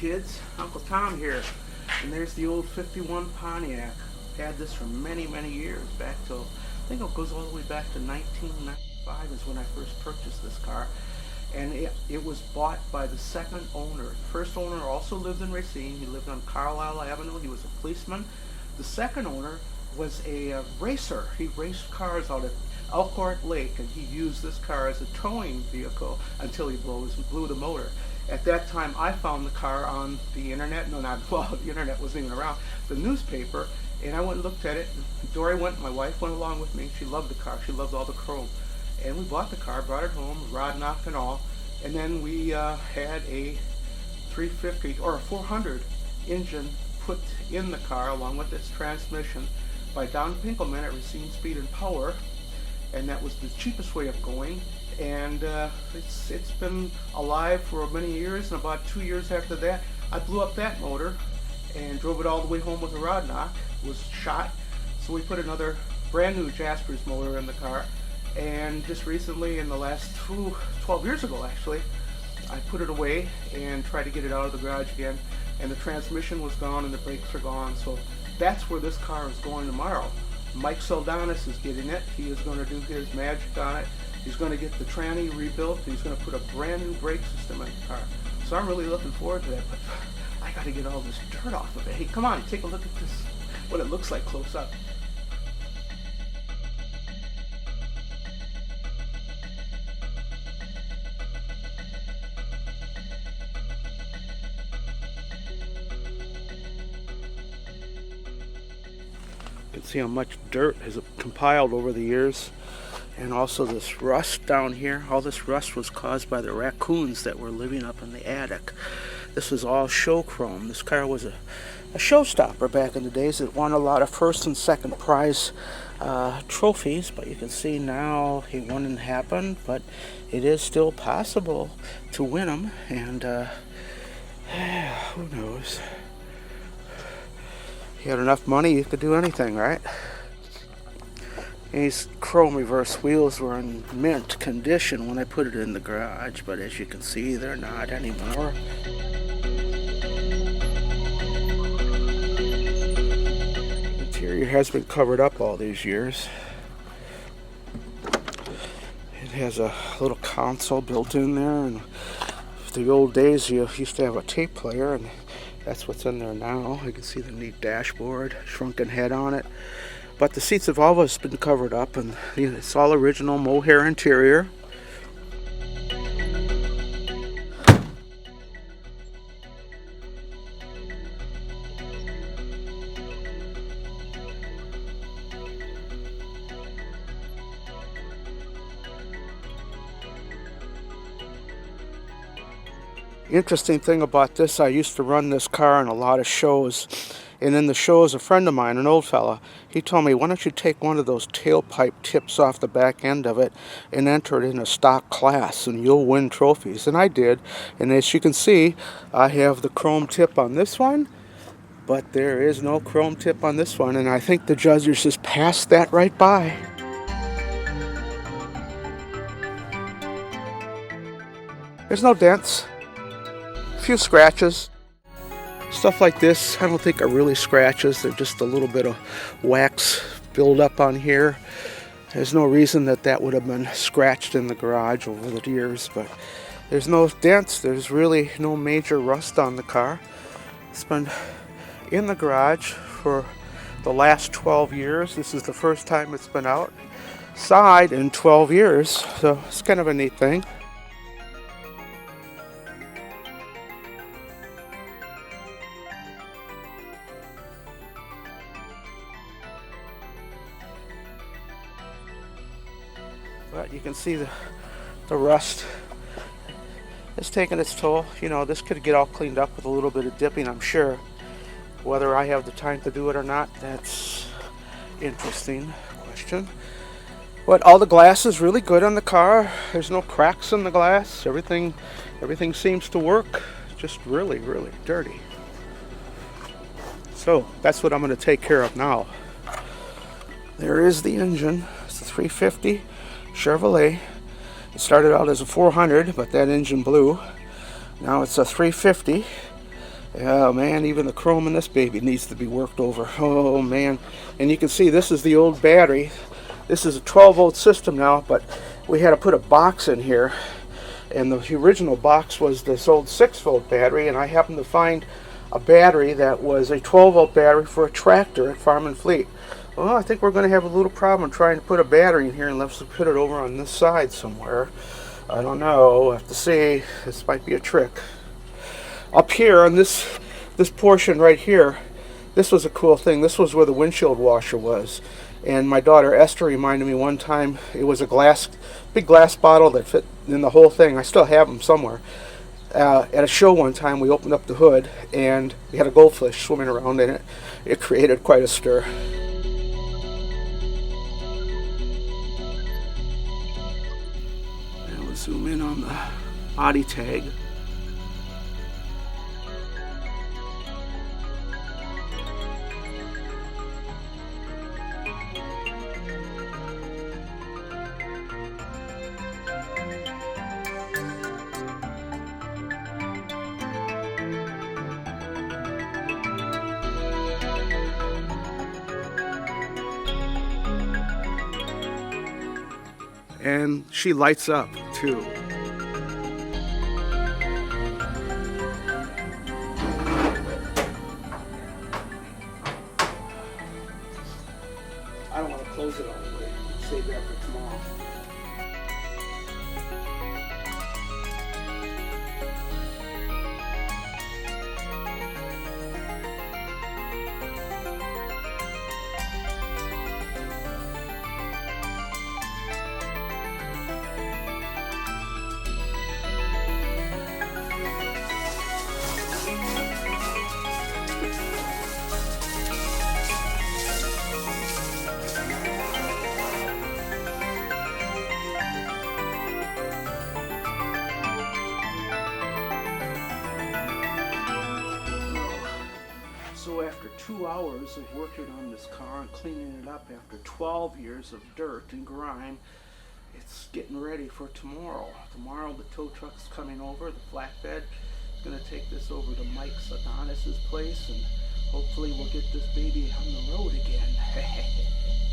kids, Uncle Tom here. And there's the old 51 Pontiac. Had this for many, many years, back till, I think it goes all the way back to 1995 is when I first purchased this car. And it was bought by the second owner. The first owner also lived in Racine. He lived on Carlisle Avenue. He was a policeman. The second owner was a racer. He raced cars out at Elkhart Lake, and he used this car as a towing vehicle until he blew the motor. At that time, I found the car on the internet. No, not, well, the internet wasn't even around. The newspaper, and I went and looked at it. Dory went, my wife went along with me. She loved the car. She loved all the chrome. And we bought the car, brought it home, rod knock and all. And then we had a 350 or a 400 engine put in the car along with its transmission by Don Pinkelman at Racine Speed and Power. And that was the cheapest way of going. And it's been alive for many years, and about 2 years after that, I blew up that motor and drove it all the way home with a rod knock. It was shot, so we put another brand new Jaspers motor in the car. And just recently, in the last 12 years ago actually, I put it away and tried to get it out of the garage again, and the transmission was gone and the brakes are gone. So that's where this car is going tomorrow. Mike Saldanis is getting it. He is going to do his magic on it. He's going to get the tranny rebuilt. He's going to put a brand new brake system in the car. So I'm really looking forward to that, but I got to get all this dirt off of it. Hey, come on, take a look at this, what it looks like close up. You can see how much dirt has compiled over the years, and also this rust down here. All this rust was caused by the raccoons that were living up in the attic. This was all show chrome. This car was a showstopper back in the days. It won a lot of first and second prize trophies, but you can see now it wouldn't happen, but it is still possible to win them, and who knows. If you had enough money, you could do anything, right? These chrome reverse wheels were in mint condition when I put it in the garage, but as you can see, they're not anymore. The interior has been covered up all these years. It has a little console built in there, and the old days you used to have a tape player, and that's what's in there now. You can see the neat dashboard, shrunken head on it. But the seats have always been covered up, and it's all original mohair interior. The interesting thing about this, I used to run this car in a lot of shows, and in the shows, a friend of mine, an old fella, he told me, why don't you take one of those tailpipe tips off the back end of it and enter it in a stock class, and you'll win trophies. And I did, and as you can see, I have the chrome tip on this one, but there is no chrome tip on this one, and I think the judges just passed that right by. There's no dents. A few scratches. Stuff like this, I don't think are really scratches. They're just a little bit of wax buildup on here. There's no reason that would have been scratched in the garage over the years, but there's no dents. There's really no major rust on the car. It's been in the garage for the last 12 years. This is the first time it's been outside in 12 years, so it's kind of a neat thing. But you can see the rust has taken its toll. You know, this could get all cleaned up with a little bit of dipping, I'm sure. Whether I have the time to do it or not, that's interesting question. But all the glass is really good on the car. There's no cracks in the glass. Everything seems to work. Just really, really dirty. So that's what I'm going to take care of now. There is the engine. It's a 350 Chevrolet. It started out as a 400, but that engine blew. Now it's a 350. Yeah, man, even the chrome in this baby needs to be worked over. Oh, man. And you can see this is the old battery. This is a 12-volt system now, but we had to put a box in here. And the original box was this old 6-volt battery, and I happened to find a battery that was a 12-volt battery for a tractor at Farm and Fleet. Well, I think we're going to have a little problem trying to put a battery in here unless we put it over on this side somewhere. I don't know. We'll have to see. This might be a trick. Up here on this portion right here, this was a cool thing. This was where the windshield washer was. And my daughter Esther reminded me one time it was a big glass bottle that fit in the whole thing. I still have them somewhere. At a show one time, we opened up the hood and we had a goldfish swimming around in it. It created quite a stir. And we'll zoom in on the body tag. And she lights up too. I don't want to close it all the way. Save that for tomorrow. So after 2 hours of working on this car and cleaning it up after 12 years of dirt and grime, it's getting ready for tomorrow. Tomorrow the tow truck's coming over, the flatbed is going to take this over to Mike Adonis's place, and hopefully we'll get this baby on the road again.